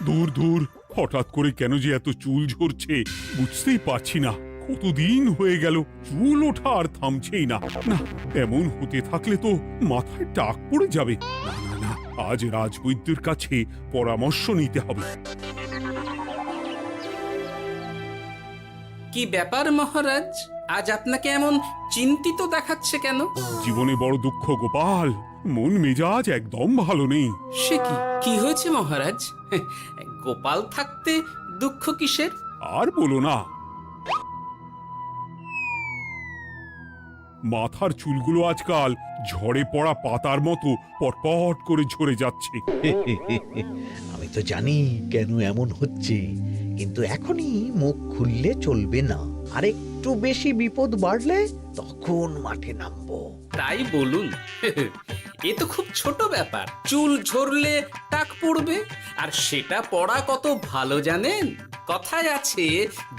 দূর দূর, হঠাৎ করে কেন যে এত চুল ঝরছে বুঝতেই পারছি না। কতদিন হয়ে গেল চুল ওঠা আর থামছেই না। না, এমন হতে থাকলে তো মাথায় টাক পড়ে যাবে। না না না, আজ রাজবৈদ্যের কাছে পরামর্শ নিতে হবে। কি ব্যাপার মহারাজ, আজ আপনাকে এমন চিন্তিত দেখাচ্ছে কেন? জীবনে বড় দুঃখ গোপাল, মন মেজাজ একদম ভালো নেই। সে কি কি হয়েছে মহারাজ? গোপাল থাকতে দুঃখ কিসের? আর বলো না, মাথার চুলগুলো আজকাল ঝড়ে পড়া পাতার মতো পটপট করে ঝরে যাচ্ছে। আমি তো জানি কেন এমন হচ্ছে, কিন্তু এখনই মুখ খুললে চলবে না। আর একটু বেশি বিপদ বাড়লে তখন মাঠে নামবো। তাই বলুন। এ তো খুব ছোট ব্যাপার, চুল ঝরলে টাক পড়বে, আর সেটা পড়া কত ভালো জানেন? কথায় আছে,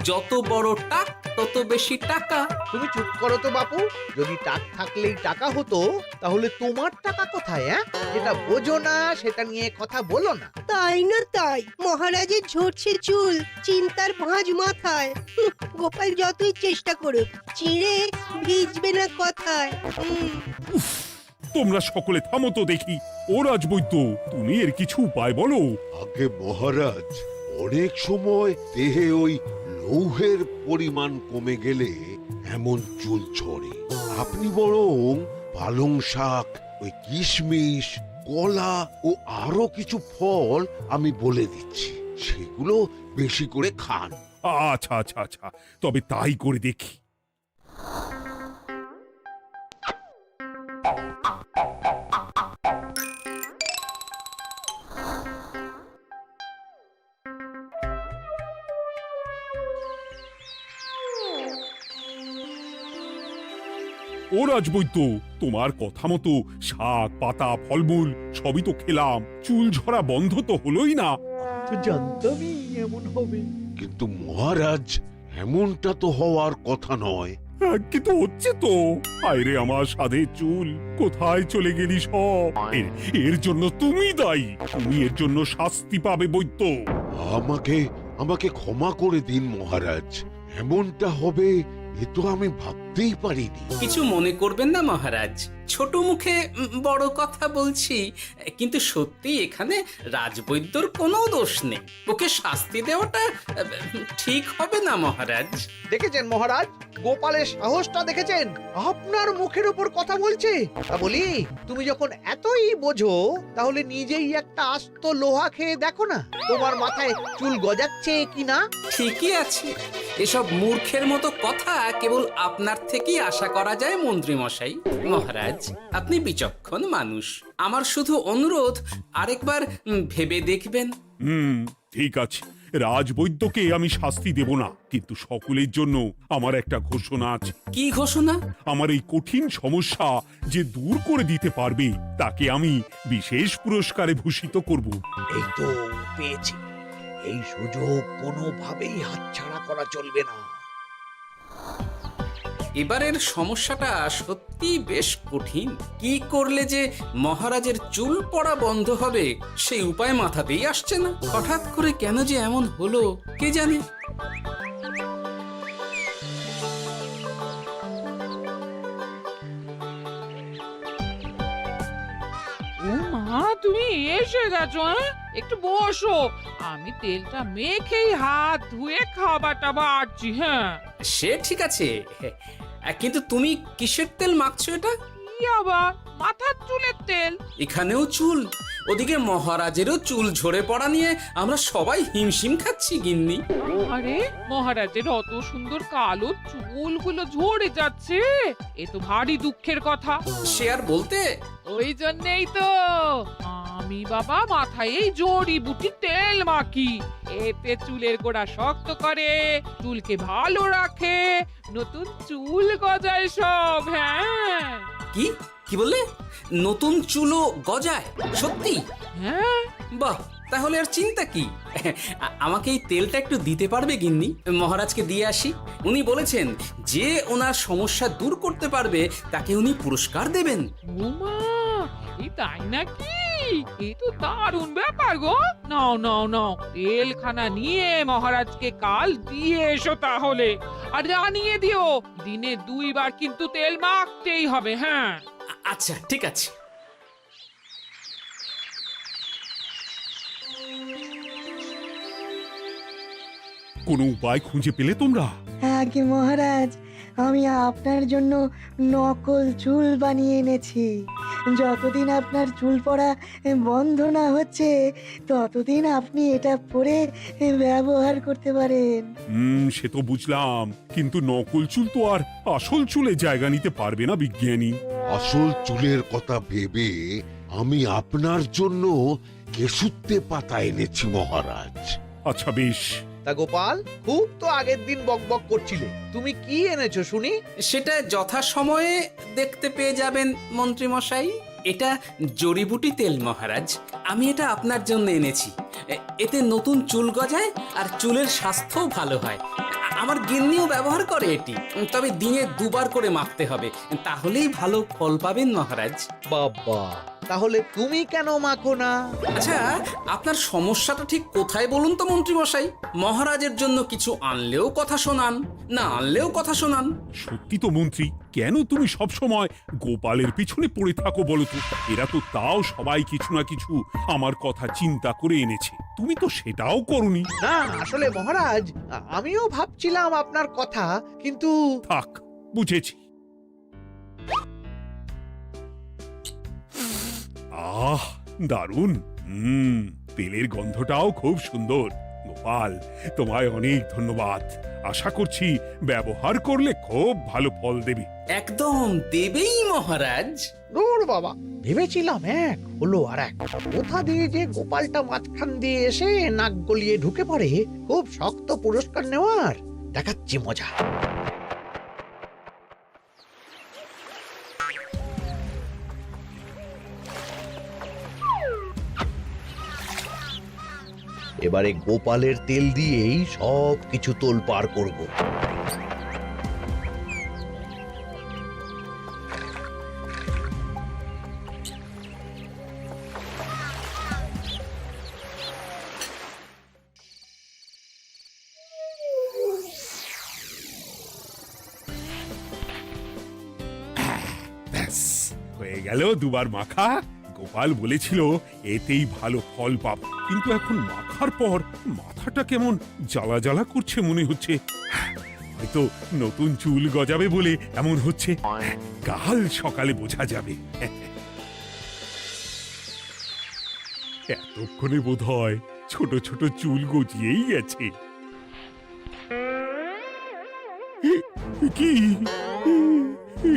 যত বড় টাক তত বেশি টাকা। তুমি চুপ করো তো বাপু। যদি টাক থাকলেই টাকা হতো, তাহলে তোমার টাকা কোথায়? যেটা বোঝো না সেটা নিয়ে কথা বলো না। তাই না তাই, মহারাজের ঝরছে চুল, চিন্তার ভাঁজ মাথায়। গোপাল যতই চেষ্টা করুক, চিড়ে ভিজবে না কথায়। তোমরা সকলে থামো তো দেখি। ও রাজবৈদ্য, তুমি এর কিছু উপায় বলো। আগে মহারাজ, অনেক সময় দেহে ওই লৌহের পরিমাণ কমে গেলে এমন চুল ঝরে। আপনি বরং পালং শাক, ওই কিশমিশ, কলা ও আরো কিছু ফল আমি বলে দিচ্ছি, সেগুলো বেশি করে খান। আচ্ছা আচ্ছা আচ্ছা, তবে তাই করে দেখি। ও রাজবৈদ্য, তোমার কথা মতো শাক পাতা ফলমূল সবই তো খেলাম, চুল ঝরা বন্ধ তো হলোই না। তো জানতামই এমন হবে। কিন্তু মহারাজ, এমনটা তো হওয়ার কথা নয়। কিন্তু হচ্ছে তো। আরে আমার সাধের চুল, কোথায় চলে গেলি সব? এর জন্য তুমি দায়ী। তুমি এর জন্য শাস্তি পাবে বৈদ্য। আমাকে আমাকে ক্ষমা করে দিন মহারাজ, এমনটা হবে এ তো আমি ভাবতেই পারিনি। কিছু মনে করবেন না মহারাজ, ছোট মুখে বড় কথা বলছি, কিন্তু সত্যি এখানে রাজবৈদ্যর কোনো দোষ নেই। ওকে শাস্তি দেওয়াটা ঠিক হবে না মহারাজ। দেখেছেন মহারাজ, গোপালের সাহসটা দেখেছেন? আপনার মুখের উপর কথা বলছে। তা বলি, তুমি যখন এতই বোঝো, তাহলে নিজেই একটা আস্ত লোহা খেয়ে দেখো না, তোমার মাথায় চুল গজাচ্ছে কিনা। ঠিকই আছে, এসব মূর্খের মতো কথা কেবল আপনার থেকেই আশা করা যায় মন্ত্রী মশাই। মহারাজ, আপনি বিচক্ষণ মানুষ, আমার শুধু অনুরোধ, আরেকবার ভেবে দেখবেন। ঠিক আছে, রাজবৈদ্যকে আমি শাস্তি দেব না, কিন্তু সকলের জন্য আমার একটা ঘোষণা আছে। কি ঘোষণা? আমার এই কঠিন সমস্যা যে দূর করে দিতে পারবে, তাকে আমি বিশেষ পুরস্কারে ভূষিত করব। এই তো পেয়েছি, এই সুযোগ কোনোভাবেই হাতছাড়া করা চলবে না। এবারের সমস্যাটা সত্যি বেশ কঠিন। কি করলে যে মহারাজের চুল পড়া বন্ধ হবে সেই উপায় মাথাতেই আসছে না। হঠাৎ করে কেন যে এমন হলো কে জানে। ও মা, তুমি এসে গেছো? একটু বসো, আমি তেলটা মেখেই হাত ধুয়ে খাবারটা বাড়ছি। হ্যাঁ, সে ঠিক আছে, কিন্তু তুমি কিসের তেল মাখছো এটা? কি আবার মাথার চুলের তেল? এখানেও চুল, ওদিকে মহারাজেরও চুল ঝরে পড়া নিয়ে আমরা সবাই হিমশিম খাচ্ছি গিন্নি। আরে, মহারাজের অত সুন্দর কালো চুলগুলো ঝরে যাচ্ছে, এ তো ভারী দুঃখের কথা। সে আর বলতে, ওই জন্যেই তো আমি বাবা মাথায় এই জড়িবুটি তেল মাখি। এতে চুলের গোড়া শক্ত করে, চুলকে ভালো রাখে, নতুন চুল গজায় সব। হ্যাঁ। কি কি বললে? নতুন চুলও গজায়? সত্যি? হ্যাঁ। বাহ, তাহলে আর চিন্তা কি? আমাকে এই তেলটা একটু দিতে পারবে গিন্নি? মহারাজকে দিয়ে আসি। উনি বলেছেন যে ওনার সমস্যা দূর করতে পারবে তাকে উনি পুরস্কার দেবেন। উমা, এই তাই নাকি? এই তো দারুণ ব্যাপার গো। নাও নাও নাও, তেলখানা নিয়ে মহারাজকে কাল দিয়ে এসো তাহলে। আর জানিয়ে দিও, দিনে 2 বার কিন্তু তেল মাখতেই হবে। হ্যাঁ, আচ্ছা ঠিক আছে। কোনো উপায় খুঁজে পেলে তোমরা? আগে মহারাজ, আমি আপনার জন্য নকল চুল বানিয়ে এনেছি। যতদিন আপনার চুল পড়া বন্ধ না হচ্ছে ততদিন আপনি এটা পরে ব্যবহার করতে পারেন। সে তো বুঝলাম, কিন্তু নকল চুল তো আর আসল চুলে জায়গা নিতে পারবে না বিজ্ঞানী। আসল চুলের কথা ভেবে আমি আপনার জন্য কেশুত্তে পাতা এনেছি মহারাজ। আচ্ছা বেশ। তা গোপাল, খুব তো আগের দিন বকবক করছিলে, তুমি কি এনেছো শুনি? সেটা যথাসময়ে দেখতে পেয়ে যাবেন মন্ত্রী মশাই। এটা জড়িবুটি তেল মহারাজ। আমি এটা আপনার জন্য এনেছি। এতে নতুন চুল গজায় আর চুলের স্বাস্থ্যও ভালো হয়। আমার গিন্নিও ব্যবহার করে এটি, তবে দিনে 2 বার করে মাখতে হবে, তাহলেই ভালো ফল পাবেন মহারাজ। বাবা, তাহলে তুমি কেন মাখো না? আচ্ছা, আপনার সমস্যাটা ঠিক কোথায় বলুন তো মন্ত্রী মশাই? মহারাজের জন্য কিছু আনলেও কথা শোনান, না আনলেও কথা শোনান। সত্যি তো মন্ত্রী, কেন তুমি সব সময় গোপালের পিছনে পড়ে থাকো বলো তো? এরা তো তাও সবাই কিছু না কিছু আমার কথা চিন্তা করে এনেছে, তুমি তো সেটাও করনি। না আসলে মহারাজ, আমিও ভাবছিলাম আপনার কথা, কিন্তু থাক, বুঝেছি। আহ, দারুণ। তেলের গন্ধটাও খুব সুন্দর। গোপাল, তোমায় অনেক ধন্যবাদ। আশা করছি ব্যবহার করলে খুব ভালো ফল দেবে। একদম দেবেই মহারাজ। দূর বাবা, ভেবেছিলাম এক হলো আর এক। কোথা দিয়ে যে গোপালটা মাঝখান দিয়ে এসে নাক গলিয়ে ঢুকে পড়ে, খুব শক্ত পুরস্কার নেওয়ার। দেখাচ্ছি মজা। এবারে গোপালের তেল দিয়েই সব কিছু তোলপাড় করব। ব্যাস, হয়ে গেল 2 বার মাখা। গোপাল বলেছিল এতেই ভালো ফল পাব, কিন্তু এখন মাখার পর মাথাটা কেমন জ্বালা জ্বালা করছে মনে হচ্ছে। হয়তো নতুন চুল গজাবে বলে এমন হচ্ছে। কাল সকালে বোঝা যাবে। এতক্ষণে বোধহয় ছোট ছোট চুল গজিয়েই গেছে। কি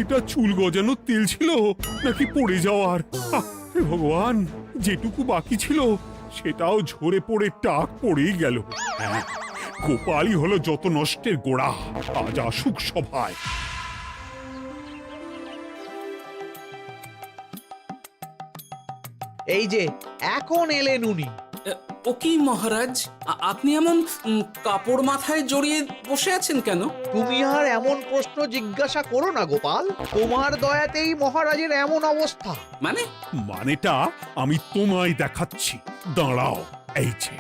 এটা চুল গজানোর তেল ছিল নাকি পড়ে যাওয়ার? হে ভগবান, যেটুকু বাকি ছিল সেটাও ঝরে পড়ে টাক পড়েই গেল। হ্যাঁ, গোপালই হলো যত নষ্টের গোড়া। আজ আসুক সভায়। এই যে এখন এলেন উনি। ও কি মহারাজ, আপনি এমন কাপড় মাথায় জড়িয়ে বসে আছেন কেন? তুমি আর এমন প্রশ্ন জিজ্ঞাসা করো না গোপাল, তোমার দয়াতেই মহারাজের এমন অবস্থা। মানে? মানেটা আমি তোমায় দেখাচ্ছি, দাঁড়াও। এই যে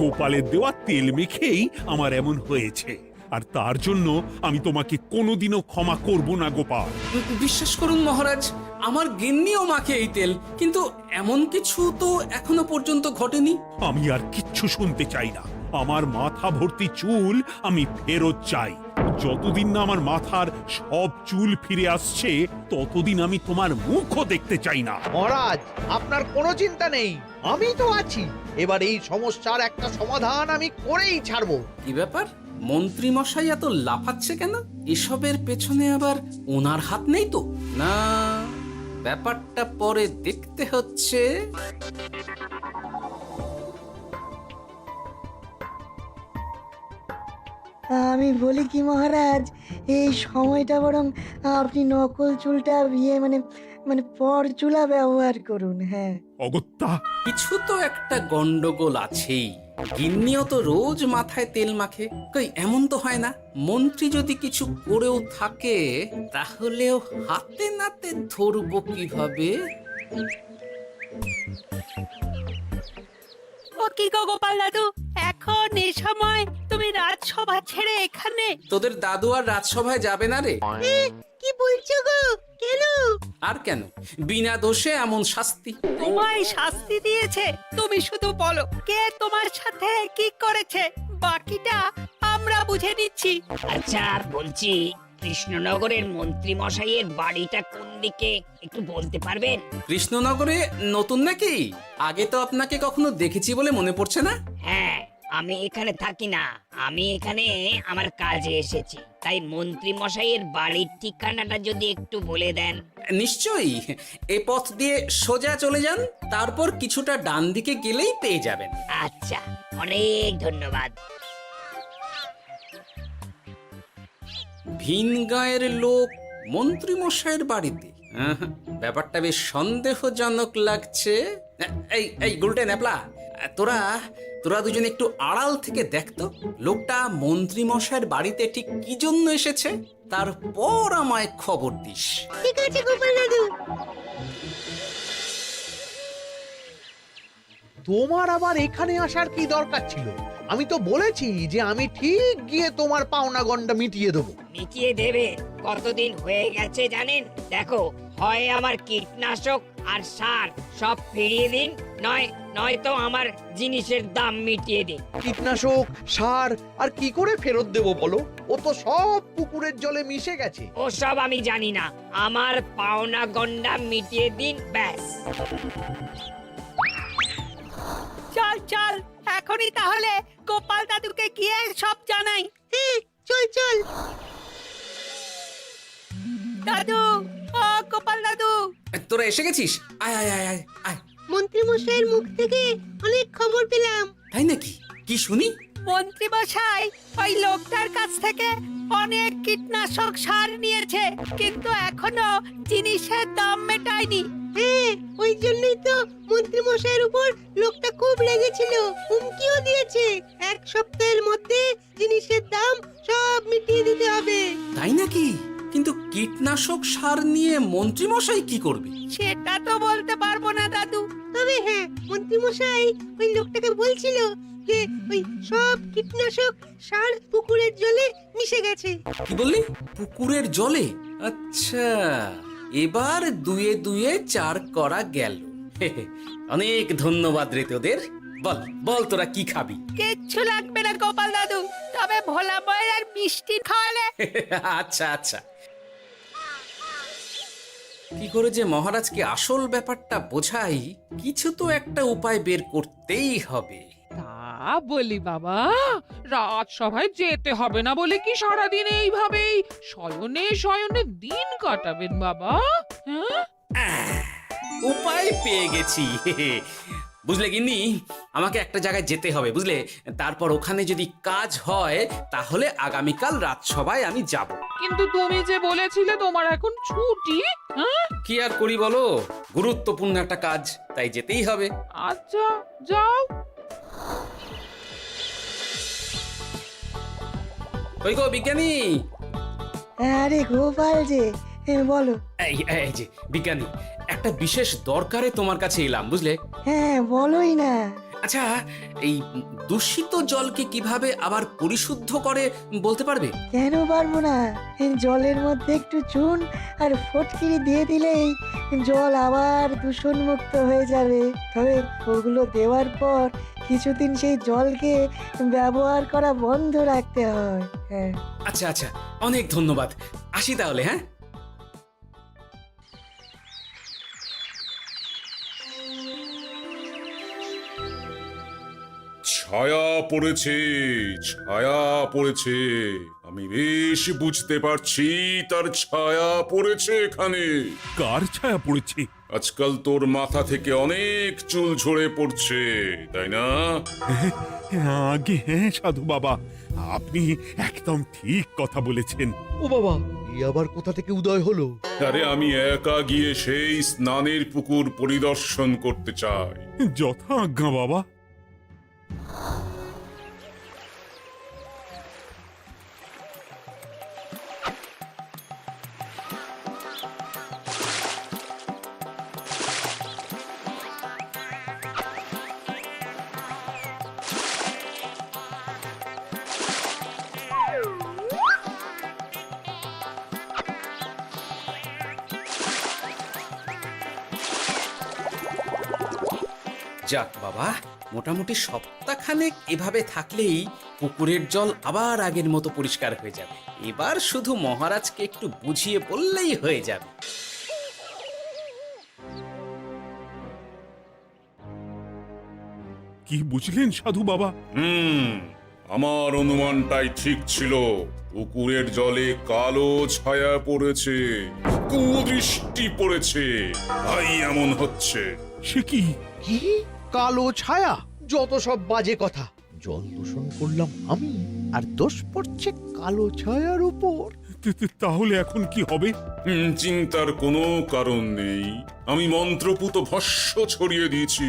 গোপালের দেওয়া তেল মেখেই আমার এমন হয়েছে, আর তার জন্য আমি তোমাকে কোনোদিনও ক্ষমা করব না গোপাল। বিশ্বাস করুন মহারাজ, আমার গিন্নিও মাখে এই তেল, কিন্তু এমন কিছু তো এখনো পর্যন্ত ঘটেনি। আমি আর কিচ্ছু শুনতে চাই না। আমার মাথা ভর্তি চুল আমি ফেরত চাই। যতদিন না আমার মাথার সব চুল ফিরে আসছে ততদিন আমি তোমার মুখও দেখতে চাই না। মহারাজ, আপনার কোনো চিন্তা নেই, আমি তো আছি। এবার এই সমস্যার একটা সমাধান আমি করেই ছাড়বো। কি ব্যাপার, মন্ত্রী মশাই এত লাফাচ্ছে কেন? এসবের পেছনে আবার ওনার হাত নেই তো? না, ব্যাপারটা পরে দেখতে হচ্ছে। আমি বলি কি মহারাজ, এই সময়টা বরং আপনি নকল চুলটা মানে পরচুলা ব্যবহার করুন। হ্যাঁ, অগত্যা, কিছু তো একটা গন্ডগোল আছেই। গিন্নিও তো রোজ মাথায় তেল মাখে, কই এমন তো হয় না। মন্ত্রী যদি কিছু করেও থাকে তাহলেও হাতে নাতে ধরবো কিভাবে? ও কি গো গোপাল দাদু, এখন এই সময় তুমি রাজসভা ছেড়ে এখানে? তোদের দাদু আর রাজসভায় যাবে না রে? কি বলছো গো? কেন? আর কেন, বিনা দোষে এমন শাস্তি। তোমায় শাস্তি দিয়েছে, তুমি শুধু বলো কে তোমার সাথে কি করেছে, বাকিটা আমরা বুঝে নিচ্ছি। আচ্ছা বলছি, কৃষ্ণনগরের মন্ত্রী মশাইয়ের বাড়িটা কোন দিকে একটু বলতে পারবেন? কৃষ্ণনগরে নতুন নাকি? আগে তো আপনাকে কখনো দেখেছি বলে মনে পড়ছে না। হ্যাঁ, আমি এখানে থাকি না, আমি এখানে আমার কাজে এসেছি, তাই মন্ত্রী মশাইয়ের বাড়ির ঠিকানাটা যদি একটু বলে দেন। নিশ্চয়ই, এ পথ দিয়ে সোজা চলে যান, তারপর কিছুটা ডান দিকে গেলেই পেয়ে যাবেন। আচ্ছা, অনেক ধন্যবাদ। ভিন গাঁয়ের লোক মন্ত্রী মশাইয়ের বাড়িতে, ব্যাপারটা বেশ সন্দেহজনক লাগছে। এই এই গুলটে ন্যাপলা, তোরা তোরা দুজন একটু আড়াল থেকে দেখতো লোকটা মন্ত্রী মশাইয়ের বাড়িতে ঠিক কি জন্য এসেছে, তারপর আমায় খবর দিস। ঠিক আছে গোপাল দাদু। তোমার আবার এখানে আসার কি দরকার ছিল? আমি তো বলেছি যে আমি ঠিক গিয়ে তোমার পাওনা গন্ডা মিটিয়ে দেবো। মিটিয়ে দেবে? কতদিন হয়ে গেছে জানেন? দেখো, হয় আমার কীটনাশক আর সার সব ফিরিয়ে দিন, নয়তো আমার জিনিসের দাম মিটিয়ে দিন। কীটনাশক, সার আর কি করে ফেরত দেবো বলো? ও তো সব পুকুরের জলে মিশে গেছে। ওসব আমি জানি না, আমার পাওনা গন্ডা মিটিয়ে দিন, ব্যাস। চল চল, এখনই তাহলে গোপাল দাদুকে গিয়ে সব জানাই। হ্যাঁ, চল চল। দাদু, ও গোপাল দাদু। তোরা এসে গেছিস? আয় আয় আয় আয় আয়। মন্ত্রী মশাইয়ের মুখ থেকে অনেক খবর পেলাম। তাই নাকি? কি শুনি? মন্ত্রী মশাই ওই লোকটার কাছ থেকে অনেক কীটনাশক সার নিয়েছে, কিন্তু এখনো জিনিসের দাম মেটায়নি। হ্যাঁ, ওই জন্যই তো মন্ত্রী মশাইয়ের উপর লোকটা খুব রেগেছিল, হুমকিও দিয়েছে 1 সপ্তাহের মধ্যে জিনিসের দাম সব মিটিয়ে দিতে হবে। তাই নাকি? কিন্তু কীটনাশক সার নিয়ে মন্ত্রী মশাই কি করবে? সেটা তো বলতে পারবো না দাদু। তবে হ্যাঁ, মন্ত্রী মশাই ওই লোকটাকে বলছিল যে ওই সব কীটনাশক সার পুকুরের জলে মিশে গেছে। কি বললি? পুকুরের জলে? আচ্ছা, এবার দুয়ে দুয়ে 4 করা গেল। অনেক ধন্যবাদ রে তোদের। বল বল, তোরা কি খাবি? কিচ্ছু লাগবে না গোপাল দাদু, তবে ভোলা বয় আর মিষ্টি খাওয়ালে। আচ্ছা আচ্ছা। কি করে যে মহারাজকে আসল ব্যাপারটা বোঝাই, কিছু তো একটা উপায় বের করতেই হবে। তা বলি বাবা, রাজসভায় যেতে হবে না বলে কি সারাদিন এইভাবেই শয়নে শয়নে দিন কাটাবেন বাবা? হ্যাঁ, উপায় পেয়ে গেছি। বুঝলে গিন্নি, আমাকে একটা জায়গায় যেতে হবে, বুঝলে? তারপর ওখানে যদি কাজ হয় তাহলে আগামীকাল রাজসভায় আমি যাব। কিন্তু তুমি যে বলেছিলে তোমার এখন ছুটি। হ্যাঁ, কি আর করি বলো, গুরুত্বপূর্ণ একটা কাজ, তাই যেতেই হবে। আচ্ছা যাও। কই গো বিজ্ঞানী? আরে গোপাল যে, বলো। এই যে বিজ্ঞানী, একটা বিশেষ দরকারে তোমার কাছে এলাম, বুঝলে? হ্যাঁ, বলোই না। আচ্ছা, এই দূষিত জলকে কিভাবে আবার পরিশুদ্ধ করে বলতে পারবে? কেন পারবো না? জলের মধ্যে একটু চুন আর ফটকিরি দিয়ে দিলেই জল আবার দূষণমুক্ত হয়ে যাবে। তবে ওগুলো দেওয়ার পর কিছুদিন সেই জলকে ব্যবহার করা বন্ধ রাখতে হয়। হ্যাঁ। আচ্ছা আচ্ছা, অনেক ধন্যবাদ, আসি তাহলে। হ্যাঁ, ছায়া পড়েছে, ছায়া পড়েছে, আমি বেশ বুঝতে পারছি তার ছায়া পড়েছে এখানে। কার ছায়া পড়েছে? আজকাল তোর মাথা থেকে অনেক চুল ঝরে পড়ছে, তাই না? আগে হ্যাঁ সাধু বাবা, আপনি একদম ঠিক কথা বলেছেন। ও বাবা, এ আবার কোথা থেকে উদয় হলো? আরে আমি একা গিয়ে সেই স্নানের পুকুর পরিদর্শন করতে চাই। যথা আজ্ঞা বাবা। যাক বাবা, মোটামুটি সপ্তাহখানেক এভাবে থাকলেই পুকুরের জল আবার আগের মতো পরিষ্কার হয়ে যাবে। এবার শুধু মহারাজকে একটু বুঝিয়ে বললেই হয়ে যাবে। কি বুঝলেন সাধু বাবা? আমার অনুমানটাই ঠিক ছিল। পুকুরের জলে কালো ছায়া পড়েছে, কুদৃষ্টি পড়েছে, তাই এমন হচ্ছে। সে কি? কি কালো ছায়া? যত সব বাজে কথা। জল দূষণ করলাম আমি, আর দোষ পড়ছে কালো ছায়ার উপর। তাহলে এখন কি হবে? চিন্তার কোনো কারণ নেই। আমি মন্ত্রপুত ভস্য ছড়িয়ে দিয়েছি।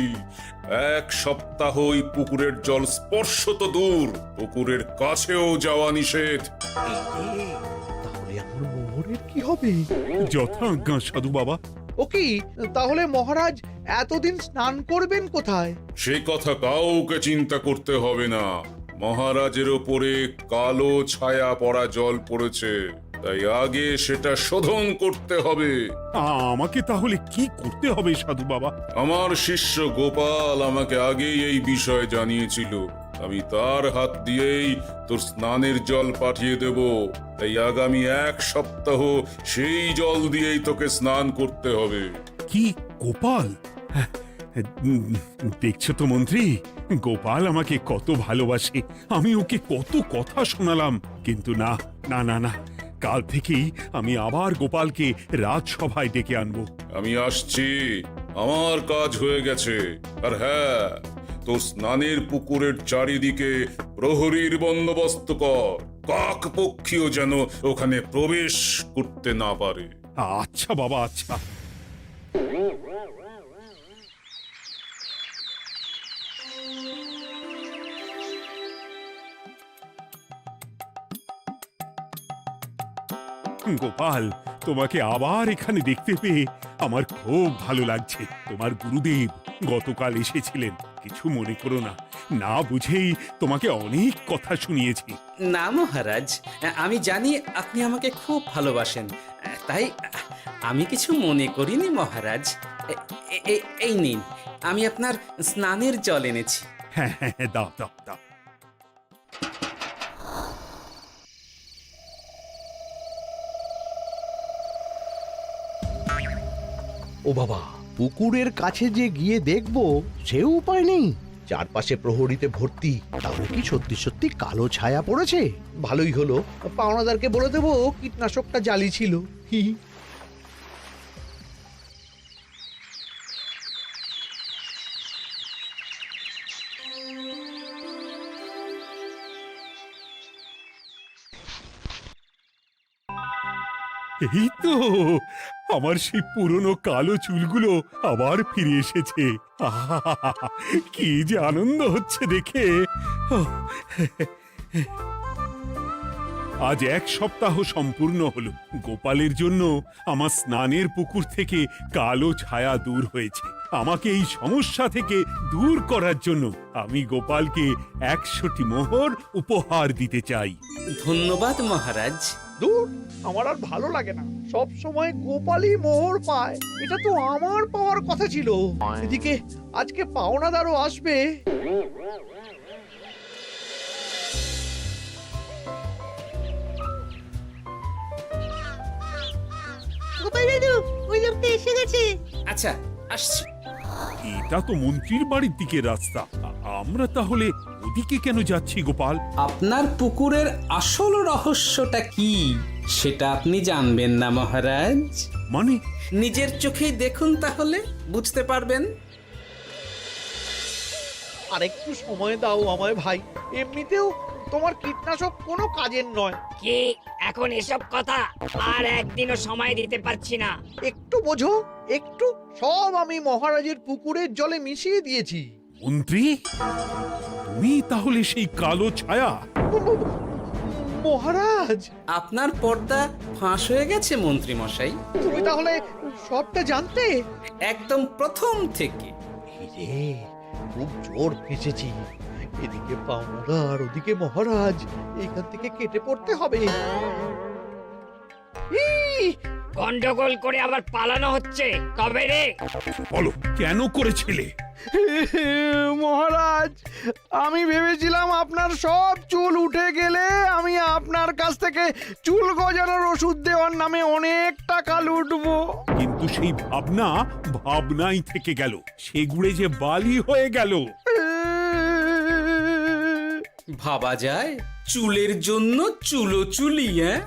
1 সপ্তাহ ওই পুকুরের জল স্পর্শ তো দূর, পুকুরের কাছেও যাওয়া নিষেধ। তাহলে আমার মোহরের কি হবে? যথা আজ্ঞা সাধু বাবা। ও কি তাহলে মহারাজ এতদিন স্নান করবেন কোথায়? সে কথা কাউকে চিন্তা করতে হবে না। মহারাজের ওপরে কালো ছায়া পড়া জল পড়েছে, তাই আগে সেটা শোধন করতে হবে। আমাকে তাহলে কি করতে হবে সাধু বাবা? আমার শিষ্য গোপাল আমাকে আগেই এই বিষয় জানিয়েছিল। আমি তার হাত দিয়েই তোর স্নানের জল পাঠিয়ে দেব। তাই আগামী 1 সপ্তাহ সেই জল দিয়েই তোকে স্নান করতে হবে। কি গোপাল? দেখছো তো মন্ত্রী, গোপাল আমাকে কত ভালোবাসে। আমি ওকে কত কথা শোনালাম, কিন্তু না না না না, কাল থেকেই আমি আবার গোপালকে রাজসভায় ডেকে আনবো। আমি আসছি, আমার কাজ হয়ে গেছে। আর হ্যাঁ, তোর স্নানের পুকুরের চারিদিকে প্রহরীর বন্দোবস্ত কর। কাক পক্ষীও যেন ওখানে প্রবেশ করতে না পারে। আচ্ছা বাবা, আচ্ছা। গোপাল, তোমাকে আবার এখানে দেখতে পেয়ে আমার খুব ভালো লাগছে। তোমার গুরুদেব গতকাল এসেছিলেন, কিছু মনে করো না। না বুঝেই তোমাকে অনেক কথা শুনিয়েছি। না মহারাজ, আমি জানি আপনি আমাকে খুব ভালোবাসেন, তাই আমি কিছু মনে করিনি মহারাজ। এই নিন, আমি আপনার স্নানের জল এনেছি। হ্যাঁ হ্যাঁ হ্যাঁ, দাও দাও দাও। ও বাবা, পুকুরের কাছে যে গিয়ে দেখবো সে উপায় নেই। চারপাশে প্রহরীতে ভর্তি, তাহলে কি সত্যি সত্যি কালো ছায়া পড়েছে? ভালোই হলো, পাওনাদারকে বলে দেবো কীটনাশকটা জালি ছিল। হি হি। এই তো আমার সেই পুরনো কালো চুলগুলো আবার ফিরে এসেছে। আহা, কি যে আনন্দ হচ্ছে দেখে। আজ 1 সপ্তাহ সম্পূর্ণ হলো। গোপালের জন্য আমার স্নানের পুকুর থেকে কালো ছায়া দূর হয়েছে। আমাকে এই সমস্যা থেকে দূর করার জন্য আমি গোপালকে 100টি মোহর উপহার দিতে চাই। ধন্যবাদ মহারাজ। দূর, আমার আর ভালো লাগে না। সব সময় গোপালই মোহর পায়, এটা তো আমার পাওয়ার কথা ছিল। এদিকে আজকে পাওনাদারও আসবে। গোপাল দাদু, ওই লোকটা এসে গেছে। আচ্ছা, আসছি। এটা তো মন্ত্রীর বাড়ির দিকে রাস্তা। আমরা তাহলে ওদিকে কেন যাচ্ছি গোপাল? আপনার পুকুরের আসল রহস্যটা কি সেটা আপনি জানবেন না মহারাজ? মানে? নিজের চোখেই দেখুন, তাহলে বুঝতে পারবেন। আর একটু সময় দাও আমায় ভাই, এমনিতেও তোমার কীটনাশক কোনো কাজের নয়। কি এখন এসব কথা আর একদিনও সময় দিতে পারছি না। একটু বোঝো, একটু। সব আমি মহারাজের পুকুরের জলে মিশিয়ে দিয়েছি। মন্ত্রী, তুমি তাহলে সেই কালো ছায়া? মহারাজ, আপনার পর্দা ফাঁস হয়ে গেছে মন্ত্রী মশাই। তুমি তাহলে সবটা জানতে? একদম প্রথম থেকে। রে, খুব জোর ফেঁসেছি। এদিকে পাওনাদার, ওদিকে মহারাজ, এখান থেকে কেটে পড়তে হবে। গন্ডগোল করে আবার পালানো হচ্ছে কবে রে? বলো, কেন করেছিলে? মহারাজ, আমি ভেবেছিলাম আপনার সব চুল উঠে গেলে আমি আপনার কাছ থেকে চুল গজানোর ওষুধ দেওয়ার নামে অনেক টাকা লুটবো। কিন্তু সেই ভাবনা ভাবনাই থেকে গেল, সেগুড়ে যে বালি হয়ে গেল। ভাবা যায় চুলের জন্য চুলো চুলি, হ্যাঁ?